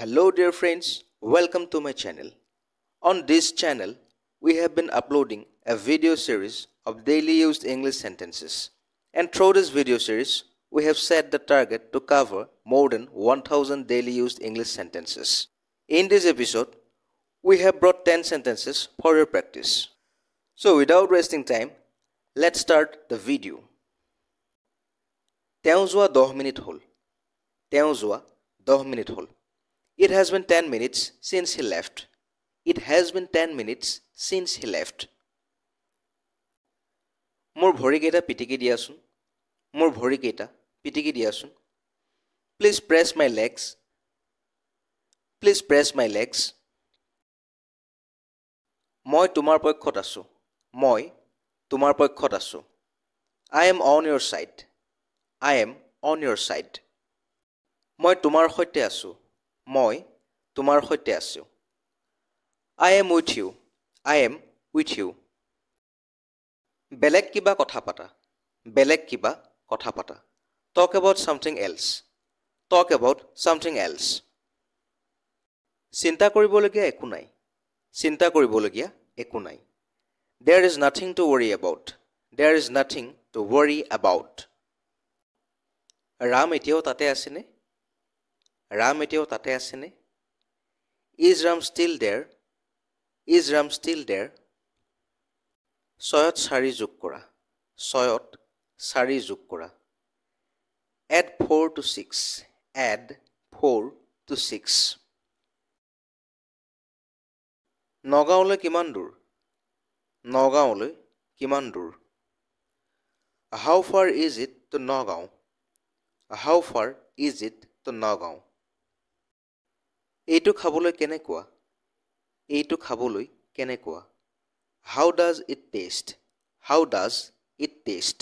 Hello dear friends, welcome to my channel. On this channel, we have been uploading a video series of daily used English sentences. And through this video series, we have set the target to cover more than 1000 daily used English sentences. In this episode, we have brought 10 sentences for your practice. So without wasting time, let's start the video. তেওঁ যোৱা 10 minute হ'ল. তেওঁ যোৱা 10 minute হ'ল. It has been 10 minutes since he left. It has been 10 minutes since he left. মোৰ ভৰিকেইটা পিটিকি দিয়াচোন. মোৰ ভৰিকেইটা পিটিকি দিয়াচোন. Please press my legs. Please press my legs. মই তোমাৰ পক্ষত আছোঁ. মই তোমাৰ পক্ষত আছোঁ. I am on your side. I am on your side. মই তোমাৰ সৈতে আছোঁ. মই তোমাৰ সৈতে আছোঁ. I am with you. I am with you. বেলেগ কিবা কথা পাতা. বেলেগ কিবা কথা পাতা. Talk about something else. Talk about something else. চিন্তা কৰিবলগীয়া একো নাই. চিন্তা কৰিবলগীয়া একো নাই. There is nothing to worry about. There is nothing to worry about. Ram এতিয়াও তাতে আছেনে? ৰাম এতিয়াও তাতে আছেনে? Is Ram still there? Is Ram still there? ছয়ত 4 যোগ কৰা. ছয়ত 4 যোগ কৰা. Add 4 to 6. Add 4 to 6. নগাঁৱলৈ কিমান দূৰ? নগাঁৱলৈ কিমান দূৰ? How far is it to Nagaon? How far is it to Nagaon? এইটো খাবলৈ কেনেকুৱা? এইটো খাবলৈ কেনেকুৱা? How does it taste? How does it taste?